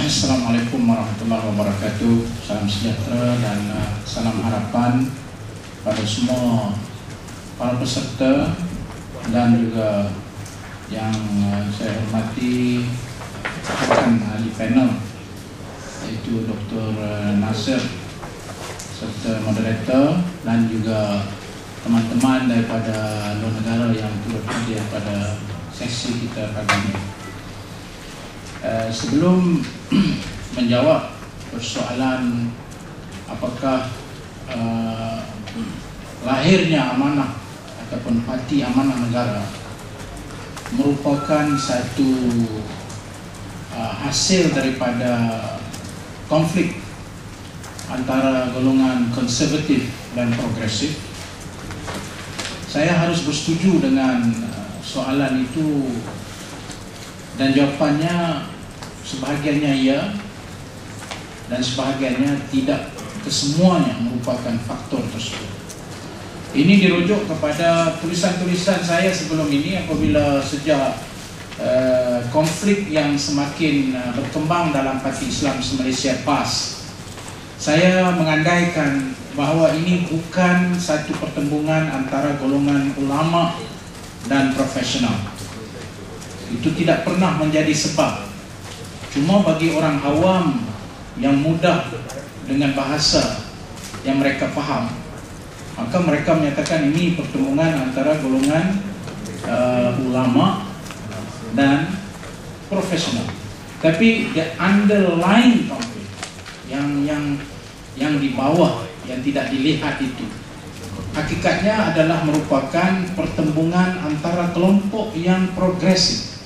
Assalamualaikum warahmatullahi wabarakatuh. Salam sejahtera dan salam harapan pada semua para peserta dan juga yang saya hormati rekan ahli panel, iaitu Dr. Nasir serta moderator dan juga teman-teman daripada luar negara yang turut hadir pada sesi kita pagi ini. Sebelum menjawab persoalan apakah lahirnya amanah ataupun parti amanah negara merupakan satu hasil daripada konflik antara golongan konservatif dan progresif, saya harus bersetuju dengan soalan itu, dan jawapannya sebahagiannya ya dan sebahagiannya tidak. Kesemuanya merupakan faktor tersebut. Ini dirujuk kepada tulisan-tulisan saya sebelum ini apabila sejak konflik yang semakin berkembang dalam Parti Islam se-Malaysia PAS, saya mengandaikan bahawa ini bukan satu pertembungan antara golongan ulama dan profesional. Itu tidak pernah menjadi sebab. Cuma bagi orang awam yang mudah dengan bahasa yang mereka faham, maka mereka menyatakan ini pertemuan antara golongan ulama dan profesional. Tapi the underlying conflict yang di bawah, yang tidak dilihat itu, hakikatnya adalah merupakan pertembungan antara kelompok yang progresif,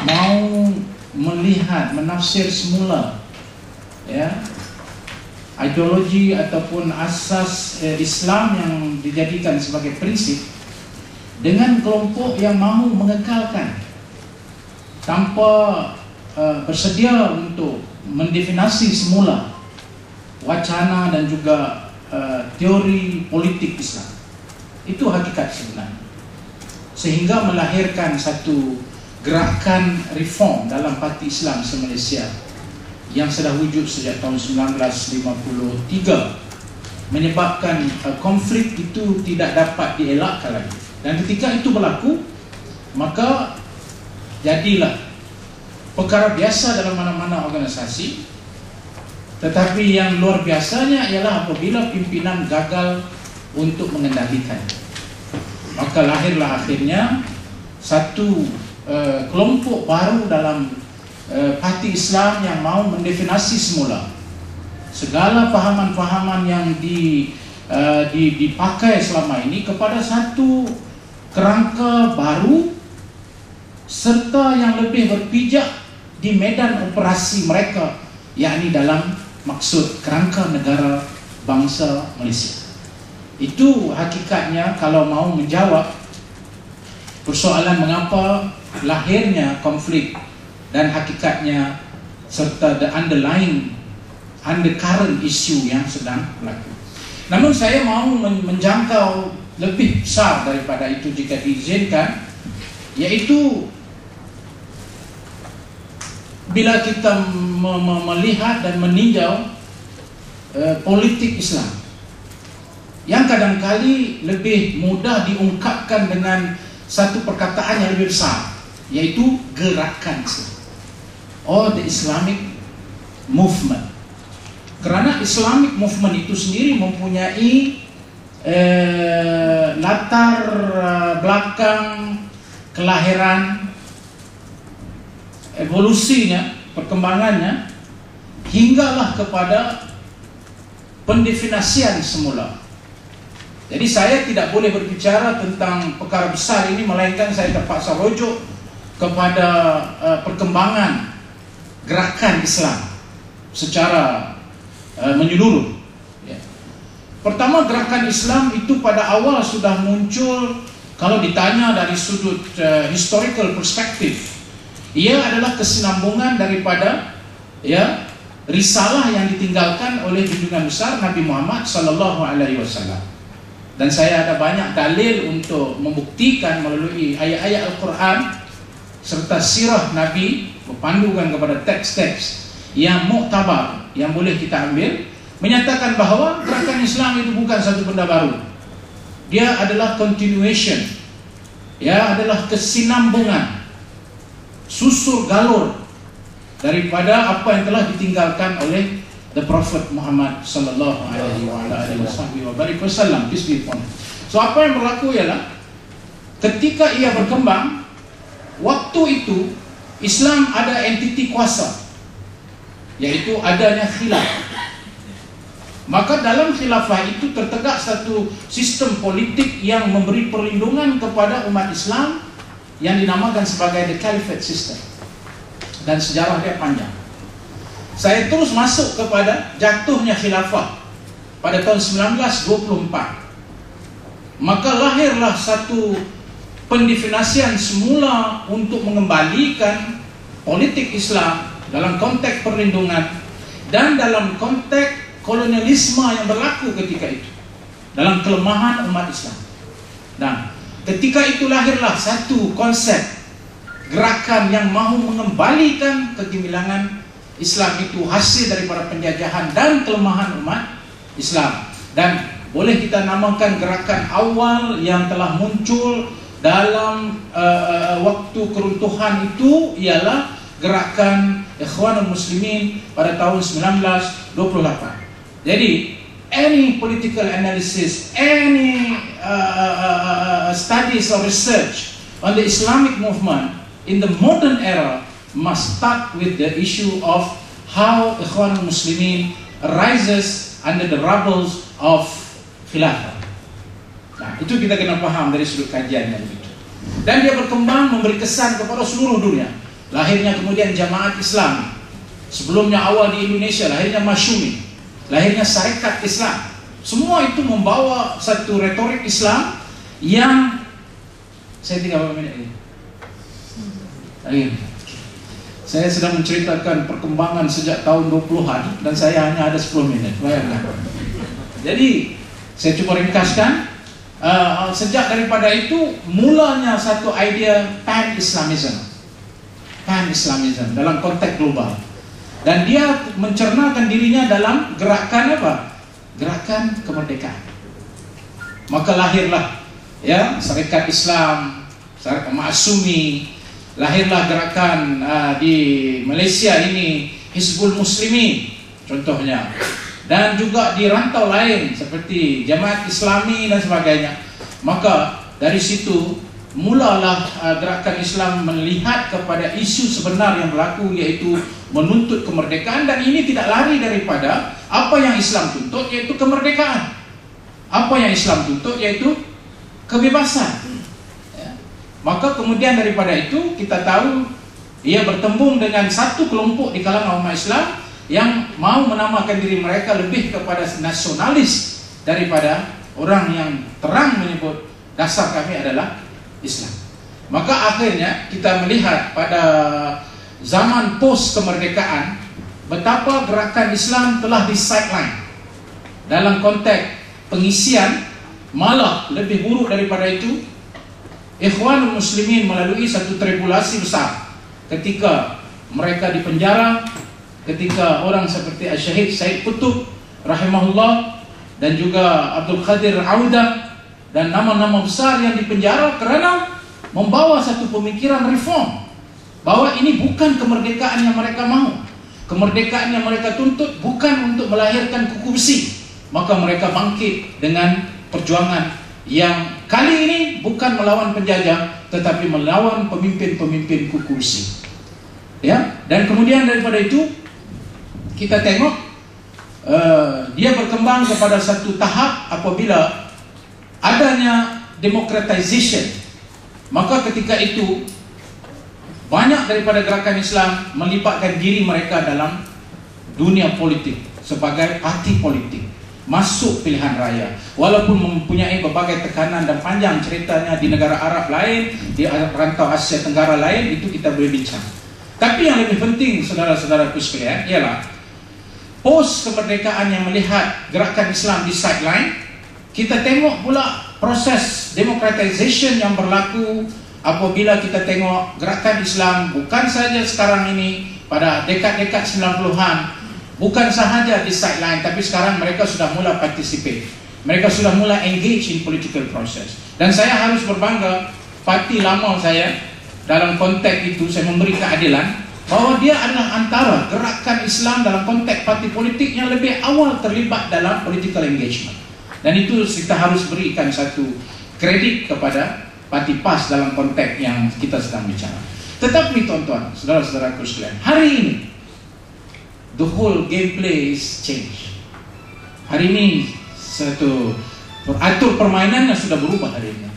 mau melihat, menafsir semula ideologi ataupun asas Islam yang dijadikan sebagai prinsip, dengan kelompok yang mahu mengekalkan tanpa bersedia untuk mendefinisi semula wacana dan juga teori politik Islam. Itu hakikat sebenarnya, sehingga melahirkan satu gerakan reform dalam Parti Islam se-Malaysia yang sudah wujud sejak tahun 1953, menyebabkan konflik itu tidak dapat dielakkan lagi. Dan ketika itu berlaku, maka jadilah perkara biasa dalam mana-mana organisasi. Tetapi yang luar biasanya ialah apabila pimpinan gagal untuk mengendalikan, maka lahirlah akhirnya satu kelompok baru dalam Parti Islam yang mahu mendefinisi semula segala fahaman-fahaman yang dipakai selama ini kepada satu kerangka baru, serta yang lebih berpijak di medan operasi mereka, yakni dalam maksud kerangka negara bangsa Malaysia. Itu hakikatnya kalau mau menjawab persoalan mengapa lahirnya konflik dan hakikatnya serta the undercurrent issue yang sedang berlaku. Namun saya mahu menjangkau lebih besar daripada itu jika diizinkan, iaitu bila kita melihat dan meninjau politik Islam yang kadangkali lebih mudah diungkapkan dengan satu perkataan yang lebih besar, yaitu gerakan Islam, or the Islamic movement. Kerana Islamic movement itu sendiri mempunyai latar belakang kelahiran, evolusinya, perkembangannya, hinggalah kepada pendefinisian semula. Jadi saya tidak boleh berbicara tentang perkara besar ini, melainkan saya terpaksa rujuk kepada perkembangan gerakan Islam secara menyeluruh. Pertama, gerakan Islam itu pada awal sudah muncul, kalau ditanya dari sudut historical perspective, ia adalah kesinambungan daripada risalah yang ditinggalkan oleh junjungan besar Nabi Muhammad SAW. Dan saya ada banyak dalil untuk membuktikan melalui ayat-ayat Al-Quran serta sirah Nabi, berpandukan kepada teks-teks yang muktabar, yang boleh kita ambil, menyatakan bahawa gerakan Islam itu bukan satu benda baru. Dia adalah continuation, ya, adalah kesinambungan, susur galur daripada apa yang telah ditinggalkan oleh the Prophet Muhammad sallallahu alaihi wasallam, peace be upon him. So apa yang berlaku ialah ketika ia berkembang, waktu itu Islam ada entiti kuasa, yaitu adanya khilafah. Maka dalam khilafah itu tertegak satu sistem politik yang memberi perlindungan kepada umat Islam yang dinamakan sebagai the Caliphate system. Dan sejarah dia panjang. Saya terus masuk kepada jatuhnya khilafah pada tahun 1924. Maka lahirlah satu pendefinisian semula untuk mengembalikan politik Islam dalam konteks perlindungan dan dalam konteks kolonialisme yang berlaku ketika itu, dalam kelemahan umat Islam. Dan ketika itu lahirlah satu konsep gerakan yang mahu mengembalikan kegemilangan Islam itu hasil daripada penjajahan dan kelemahan umat Islam. Dan boleh kita namakan gerakan awal yang telah muncul dalam waktu keruntuhan itu ialah gerakan Ikhwanul Muslimin pada tahun 1928. Jadi, any political analysis, any studies or research on the Islamic movement in the modern era must start with the issue of how Ikhwanul Muslimin arises under the rubbles of Khilafah. Nah, itu kita kena faham dari sudut kajiannya begitu. Dan dia berkembang memberi kesan kepada seluruh dunia. Lahirnya kemudian Jamaat Islam. Sebelumnya awal di Indonesia, lahirnya Masyumi, lahirnya Sarekat Islam. Semua itu membawa satu retorik Islam yang saya tinggal berapa minit ini? Saya sedang menceritakan perkembangan sejak tahun 20-an dan saya hanya ada 10 minit. Bayangkan. Jadi saya coba ringkaskan. Sejak daripada itu mulanya satu idea pan-Islamism dalam konteks global. Dan dia mencernakan dirinya dalam gerakan apa? Gerakan kemerdekaan. Maka lahirlah ya Sarekat Islam, Sarekat Masyumi, lahirlah gerakan di Malaysia ini Hizbul Muslimin contohnya. Dan juga di rantau lain seperti Jamaat Islami dan sebagainya. Maka dari situ mulalah gerakan Islam melihat kepada isu sebenar yang berlaku, yaitu menuntut kemerdekaan. Dan ini tidak lari daripada apa yang Islam tuntut, yaitu kemerdekaan. Apa yang Islam tuntut, yaitu kebebasan ya. Maka kemudian daripada itu kita tahu ia bertembung dengan satu kelompok di kalangan umat Islam yang mau menamakan diri mereka lebih kepada nasionalis daripada orang yang terang menyebut dasar kami adalah Islam. Maka akhirnya kita melihat pada zaman post kemerdekaan betapa gerakan Islam telah di sideline dalam konteks pengisian. Malah lebih buruk daripada itu, Ikhwanul Muslimin melalui satu tribulasi besar ketika mereka dipenjara, ketika orang seperti Syahid Said Qutb rahimahullah dan juga Abdul Qadir Auda dan nama-nama besar yang dipenjara kerana membawa satu pemikiran reform bahawa ini bukan kemerdekaan yang mereka mahu. Kemerdekaan yang mereka tuntut bukan untuk melahirkan kuku besi. Maka mereka bangkit dengan perjuangan yang kali ini bukan melawan penjajah tetapi melawan pemimpin-pemimpin kuku besi. Ya, dan kemudian daripada itu kita tengok dia berkembang kepada satu tahap apabila adanya democratization. Maka ketika itu banyak daripada gerakan Islam melibatkan diri mereka dalam dunia politik sebagai parti politik, masuk pilihan raya. Walaupun mempunyai berbagai tekanan dan panjang ceritanya di negara Arab lain, di rantau Asia Tenggara lain, itu kita boleh bincang. Tapi yang lebih penting saudara-saudaraku sekalian ialah post kemerdekaan yang melihat gerakan Islam di sideline, kita tengok pula proses democratization yang berlaku apabila kita tengok gerakan Islam bukan saja sekarang ini, pada dekad-dekad 90-an, bukan sahaja di sideline, tapi sekarang mereka sudah mula participate, mereka sudah mula engage in political process. Dan saya harus berbangga, parti lama saya dalam konteks itu, saya memberi keadilan bahwa dia adalah antara gerakan Islam dalam konteks parti politik yang lebih awal terlibat dalam political engagement. Dan itu kita harus berikan satu kredit kepada parti PAS dalam konteks yang kita sedang bicara. Tetapi tuan-tuan, saudara-saudaraku sekalian, hari ini the whole gameplay is change. Hari ini satu atur permainan yang sudah berubah hari ini.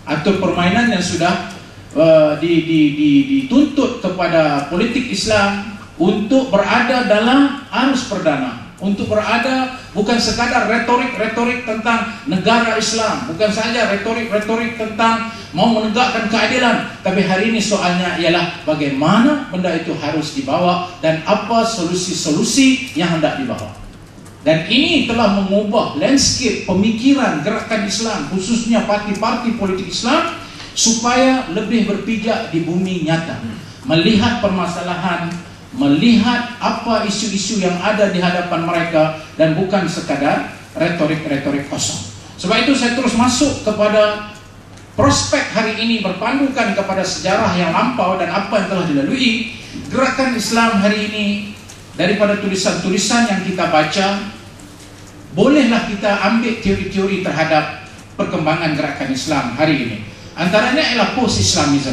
Atur permainan yang sudah dituntut kepada politik Islam untuk berada dalam arus perdana, untuk berada bukan sekadar retorik-retorik tentang negara Islam, bukan saja retorik-retorik tentang mau menegakkan keadilan, tapi hari ini soalnya ialah bagaimana benda itu harus dibawa dan apa solusi-solusi yang hendak dibawa. Dan ini telah mengubah landscape pemikiran gerakan Islam, khususnya parti-parti politik Islam, supaya lebih berpijak di bumi nyata, melihat permasalahan, melihat apa isu-isu yang ada di hadapan mereka, dan bukan sekadar retorik-retorik kosong. Sebab itu saya terus masuk kepada prospek hari ini, berpandukan kepada sejarah yang lampau dan apa yang telah dilalui gerakan Islam hari ini. Daripada tulisan-tulisan yang kita baca, bolehlah kita ambil teori-teori terhadap perkembangan gerakan Islam hari ini. Antaranya ialah post-Islamism.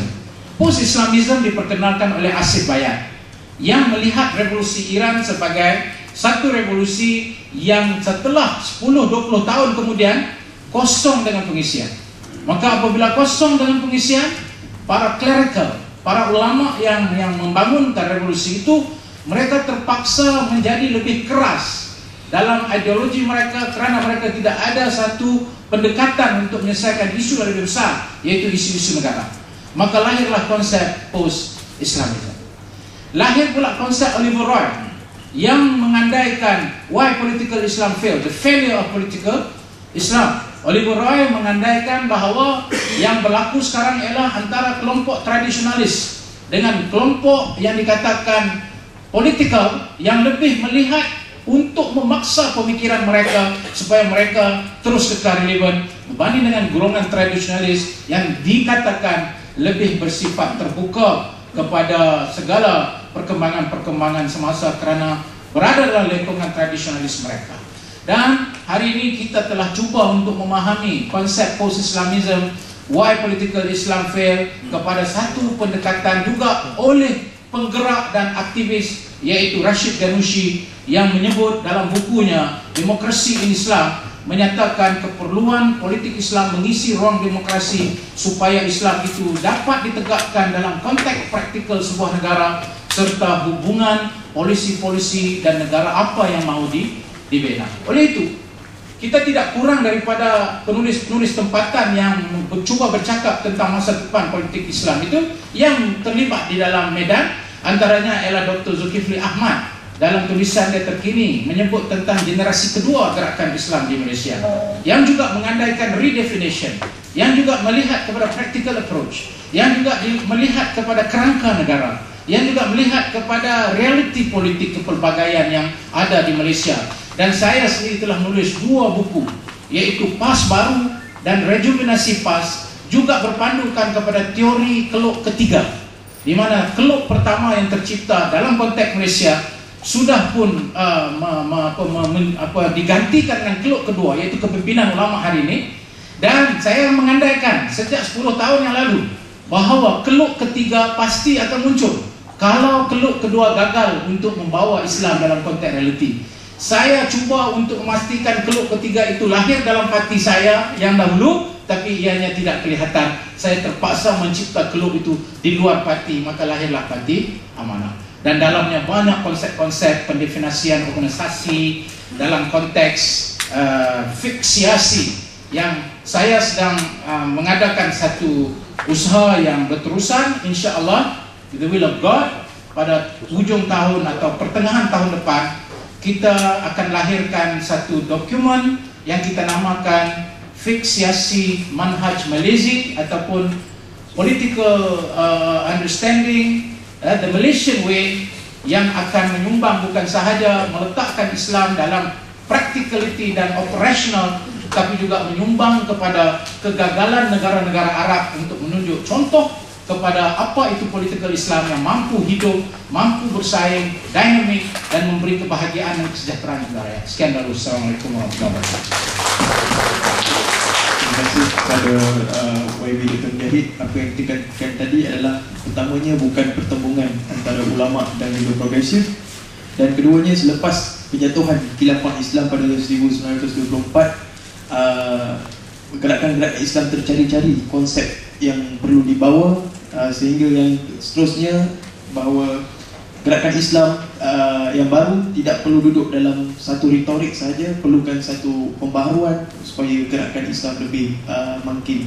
Post-Islamism diperkenalkan oleh Asif Bayat, yang melihat revolusi Iran sebagai satu revolusi yang setelah 10-20 tahun kemudian kosong dengan pengisian. Maka apabila kosong dengan pengisian, para clerical, para ulama yang membangunkan revolusi itu, mereka terpaksa menjadi lebih keras dalam ideologi mereka, kerana mereka tidak ada satu pendekatan untuk menyelesaikan isu yang lebih besar, yaitu isu-isu negara. Maka lahirlah konsep post-Islamism. Lahir pula konsep Oliver Roy yang mengandaikan why political Islam failed, the failure of political Islam. Oliver Roy mengandaikan bahawa yang berlaku sekarang ialah antara kelompok tradisionalis dengan kelompok yang dikatakan political, yang lebih melihat untuk memaksa pemikiran mereka supaya mereka terus kekal relevan berbanding dengan golongan tradisionalis yang dikatakan lebih bersifat terbuka kepada segala perkembangan-perkembangan semasa kerana berada dalam lingkungan tradisionalis mereka. Dan hari ini kita telah cuba untuk memahami konsep post-Islamism, why political Islam fail, kepada satu pendekatan juga oleh penggerak dan aktivis, yaitu Rashid Ghannouchi, yang menyebut dalam bukunya Demokrasi in Islam, menyatakan keperluan politik Islam mengisi ruang demokrasi supaya Islam itu dapat ditegakkan dalam konteks praktikal sebuah negara, serta hubungan polisi-polisi dan negara apa yang mau dibina. Oleh itu, kita tidak kurang daripada penulis-penulis tempatan yang mencoba bercakap tentang masa depan politik Islam itu yang terlibat di dalam medan. Antaranya ialah Dr. Zulkifli Ahmad dalam tulisan dia terkini menyebut tentang generasi kedua gerakan Islam di Malaysia, yang juga mengandaikan redefinition, yang juga melihat kepada practical approach, yang juga melihat kepada kerangka negara, yang juga melihat kepada realiti politik kepelbagaian yang ada di Malaysia. Dan saya sendiri telah menulis 2 buku, yaitu PAS Baru dan Rejuvenasi PAS, juga berpandukan kepada teori keluk ketiga, di mana keluk pertama yang tercipta dalam konteks Malaysia sudah pun digantikan dengan keluk kedua, yaitu kepimpinan ulama hari ini. Dan saya mengandaikan sejak 10 tahun yang lalu bahawa keluk ketiga pasti akan muncul kalau keluk kedua gagal untuk membawa Islam dalam konteks realiti. Saya cuba untuk memastikan keluk ketiga itu lahir dalam parti saya yang dahulu, tapi ianya tidak kelihatan. Saya terpaksa mencipta keluk itu di luar parti, maka lahirlah Parti Amanah. Dan dalamnya banyak konsep-konsep pendefinisian organisasi dalam konteks fiksiasi, yang saya sedang mengadakan satu usaha yang berterusan, insya-Allah with the will of God, pada hujung tahun atau pertengahan tahun depan kita akan lahirkan satu dokumen yang kita namakan Fiksiasi Manhaj Malaysia, ataupun political understanding, the Malaysian way, yang akan menyumbang bukan sahaja meletakkan Islam dalam practicality dan operational, tapi juga menyumbang kepada kegagalan negara-negara Arab untuk menunjuk contoh kepada apa itu political Islam yang mampu hidup, mampu bersaing, dinamik, dan memberi kebahagiaan dan kesejahteraan kepada rakyat. Sekian dahulu. Assalamualaikum warahmatullahi wabarakatuh. Terima kasih kepada YB Dr. Mujahid. Apa yang dikatakan tadi adalah pertamanya bukan pertembungan antara ulama dan juga progresif, dan keduanya selepas penjatuhan khilafah Islam pada 1924, gerakan-gerakan Islam tercari-cari konsep yang perlu dibawa, sehingga yang seterusnya bahawa gerakan Islam yang baru tidak perlu duduk dalam satu retorik sahaja, perlukan satu pembaharuan supaya gerakan Islam lebih makin